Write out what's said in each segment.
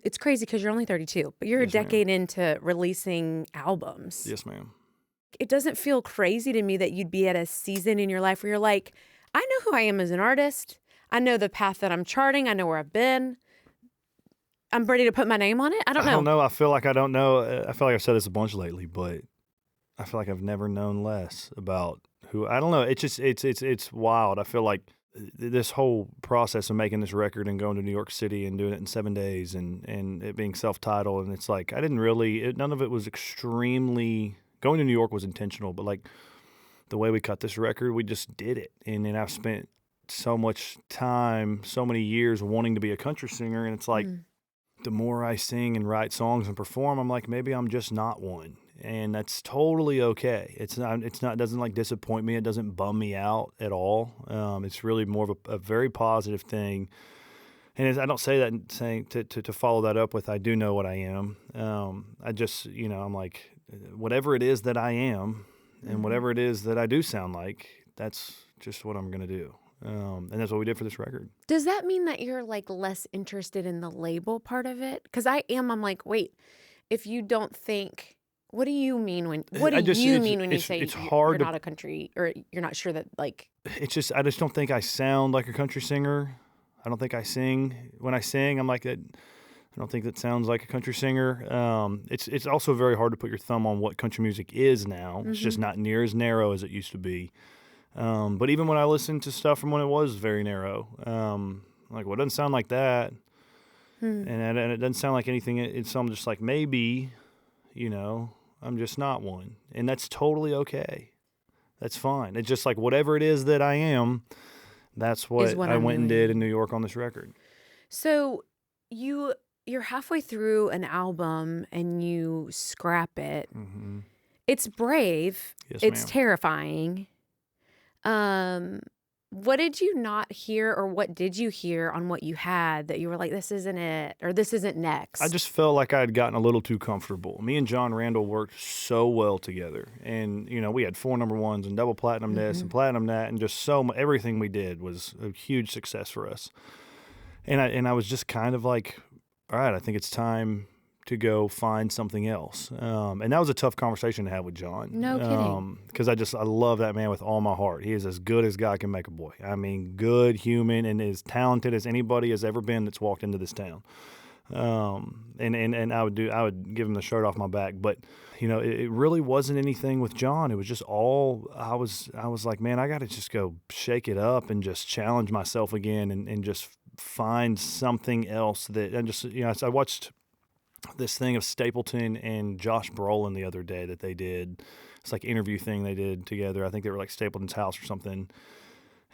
it's crazy because you're only 32, but you're a Yes, ma'am. decade into releasing albums. Yes, ma'am. It doesn't feel crazy to me that you'd be at a season in your life where you're like, I know who I am as an artist. I know the path that I'm charting. I know where I've been. I'm ready to put my name on it. I don't I know. don't know. I feel like I don't know. I feel like I've said this a bunch lately, but I feel like I've never known less about who. I don't know. It's just it's wild. I feel like this whole process of making this record and going to New York City and doing it in 7 days and it being self-titled, and it's like I didn't really. None of it was extremely. Going to New York was intentional, but like the way we cut this record, we just did it, and then I've spent so much time, so many years wanting to be a country singer, and it's like. The more I sing and write songs and perform, I'm like, maybe I'm just not one. And that's totally okay. It's not, it doesn't like disappoint me. It doesn't bum me out at all. It's really more of a very positive thing. And I don't say that saying to follow that up with, I do know what I am. I just, I'm like, whatever it is that I am and whatever it is that I do sound like, that's just what I'm going to do. And that's what we did for this record. Does that mean that you're like less interested in the label part of it? Because I'm like, wait, if you don't think, what do you mean when you say it's you're hard not a country, or you're not sure that like, It's just, I just don't think I sound like a country singer. I don't think I sing. When I sing, I'm like, I don't think that sounds like a country singer. It's also very hard to put your thumb on what country music is now. It's just not near as narrow as it used to be. But even when I listened to stuff from when it was very narrow, like, well, it doesn't sound like that. And it doesn't sound like anything. So I'm just like, maybe, I'm just not one. And that's totally okay. That's fine. It's just like whatever it is that I am, that's what I went and did in New York on this record. So you're halfway through an album and you scrap it. Mm-hmm. It's brave. Yes, it's ma'am. terrifying. What did you not hear, or what did you hear on what you had that you were like, this isn't it, or this isn't next? I just felt like I had gotten a little too comfortable. Me and John Randall worked so well together. And, we had 4 number ones and double platinum this and platinum that, and just everything we did was a huge success for us. And I was just kind of like, all right, I think it's time to go find something else. And that was a tough conversation to have with John. No kidding. Because I love that man with all my heart. He is as good as God can make a boy. I mean, good human and as talented as anybody has ever been that's walked into this town. And I would give him the shirt off my back. But, it really wasn't anything with John. It was just all, I was like, man, I got to just go shake it up and just challenge myself again and just find something else that, and just, I watched this thing of Stapleton and Josh Brolin the other day that they did. It's like interview thing they did together. I think they were like Stapleton's house or something.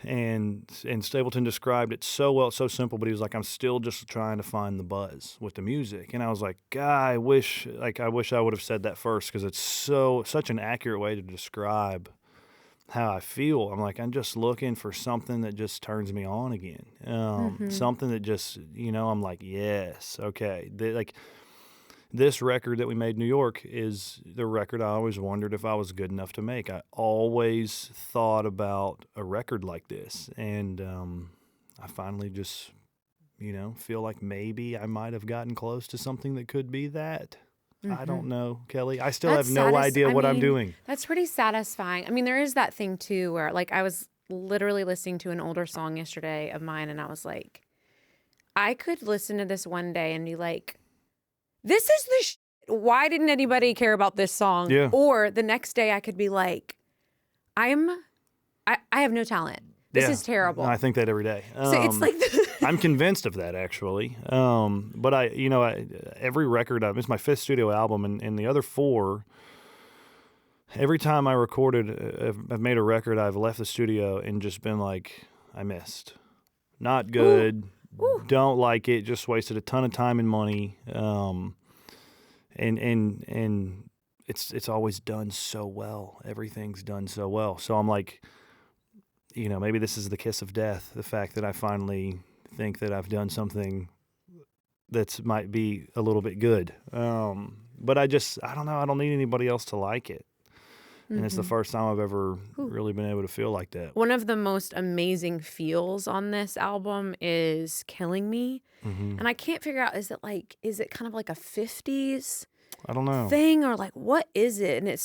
And Stapleton described it so well, it's so simple, but he was like, I'm still just trying to find the buzz with the music. And I was like, God, I wish I would have said that first, because it's such an accurate way to describe how I feel. I'm like, I'm just looking for something that just turns me on again. Something that just, I'm like, yes, okay. This record that we made in New York is the record I always wondered if I was good enough to make. I always thought about a record like this, and I finally just, feel like maybe I might have gotten close to something that could be that. I don't know, Kelleigh. I still have no idea what I'm doing. That's pretty satisfying. I mean, there is that thing, too, where, like, I was literally listening to an older song yesterday of mine, and I was like, I could listen to this one day and be like, this is the why didn't anybody care about this song? Yeah. Or the next day I could be like, I have no talent. This is terrible. No, I think that every day. So it's like I'm convinced of that, actually. But every record, it's my 5th studio album, and the other 4, every time I recorded, I've made a record, I've left the studio and just been like, I missed. Not good. Ooh. Don't like it. Just wasted a ton of time and money. And it's always done so well. Everything's done so well. So I'm like, maybe this is the kiss of death. The fact that I finally think that I've done something that might be a little bit good. But I don't know. I don't need anybody else to like it. And it's the first time I've ever really been able to feel like that. One of the most amazing feels on this album is Killing Me. Mm-hmm. And I can't figure out, is it kind of like a 50s I don't know. thing, or like, what is it? And it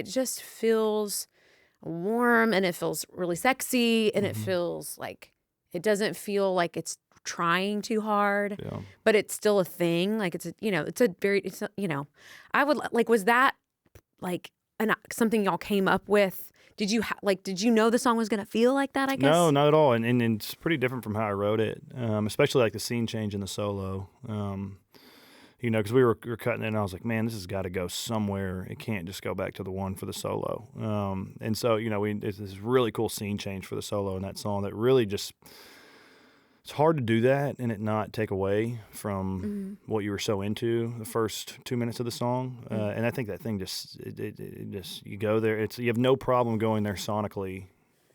just feels warm, and it feels really sexy, and it feels like, it doesn't feel like it's trying too hard, but it's still a thing. Like I would like, was that like something y'all came up with? Did you did you know the song was going to feel like that, I guess? No, not at all. And it's pretty different from how I wrote it, especially like the scene change in the solo. Because we were cutting it, and I was like, man, this has got to go somewhere. It can't just go back to the one for the solo. And so, it's this really cool scene change for the solo in that song that really just, it's hard to do that and it not take away from what you were so into the first 2 minutes of the song. And I think that thing just, it just, you go there, you have no problem going there sonically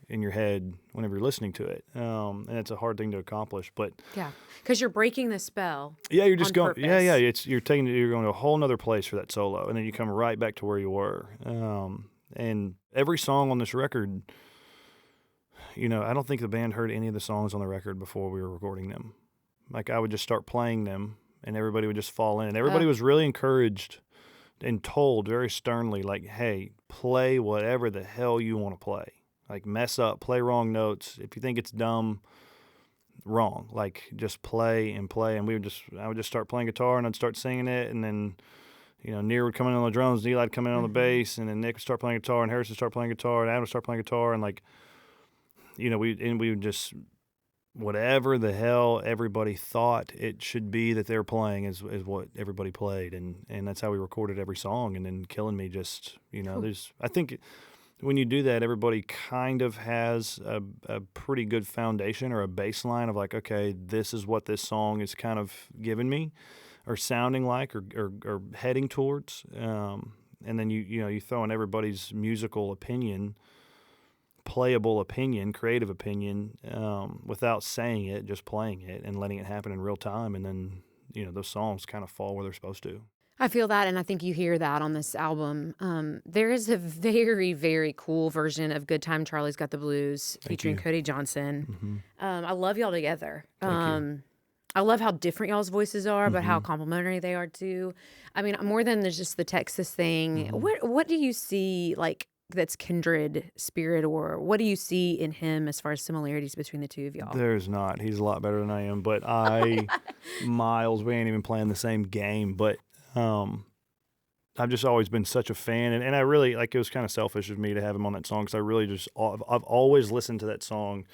in your head whenever you're listening to it, and it's a hard thing to accomplish, but because you're breaking the spell. Yeah, you're just going. Purpose. You're going to a whole nother place for that solo, and then you come right back to where you were. And every song on this record, I don't think the band heard any of the songs on the record before we were recording them. Like, I would just start playing them, and everybody would just fall in. And everybody was really encouraged and told very sternly, like, "Hey, play whatever the hell you want to play." Like, mess up, play wrong notes. If you think it's dumb, wrong. Like, just play and play. And I would just start playing guitar, and I'd start singing it. And then, Near would come in on the drums, Eli'd come in on the bass, and then Nick would start playing guitar, and Harris would start playing guitar, and Adam would start playing guitar. And like, we would just, whatever the hell everybody thought it should be that they were playing is what everybody played. And that's how we recorded every song. And then Killing Me just, I think when you do that, everybody kind of has a pretty good foundation or a baseline of like, okay, this is what this song is kind of giving me or sounding like or heading towards. And then you throw in everybody's musical opinion, playable opinion, creative opinion, without saying it, just playing it and letting it happen in real time. And then, those songs kind of fall where they're supposed to. I feel that, and I think you hear that on this album. There is a very, very cool version of Good Time Charlie's Got the Blues featuring Cody Johnson. I love y'all together. I love how different y'all's voices are, but how complimentary they are too. I mean, more than there's just the Texas thing. What do you see, like, that's kindred spirit, or what do you see in him as far as similarities between the two of y'all? There's not. He's a lot better than I am, but Miles, we ain't even playing the same game, but I've just always been such a fan, and I really, like, it was kind of selfish of me to have him on that song, because I really I've always listened to that song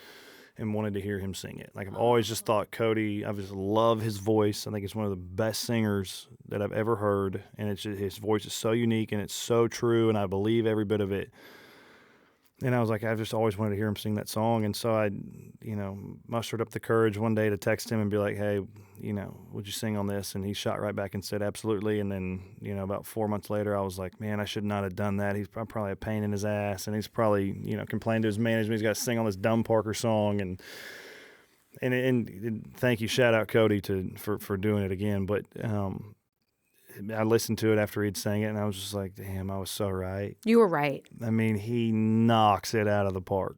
and wanted to hear him sing it. Like, I've always just thought Cody, I just love his voice. I think it's one of the best singers that I've ever heard, and it's just, his voice is so unique, and it's so true, and I believe every bit of it. And I was like, I've just always wanted to hear him sing that song. And so I, mustered up the courage one day to text him and be like, hey, would you sing on this? And he shot right back and said, absolutely. And then, about 4 months later, I was like, man, I should not have done that. He's probably a pain in his ass. And he's probably, complained to his management. He's got to sing on this dumb Parker song. And thank you. Shout out Cody for doing it again. But, I listened to it after he'd sang it, and I was just like, damn, I was so right. You were right. I mean, he knocks it out of the park.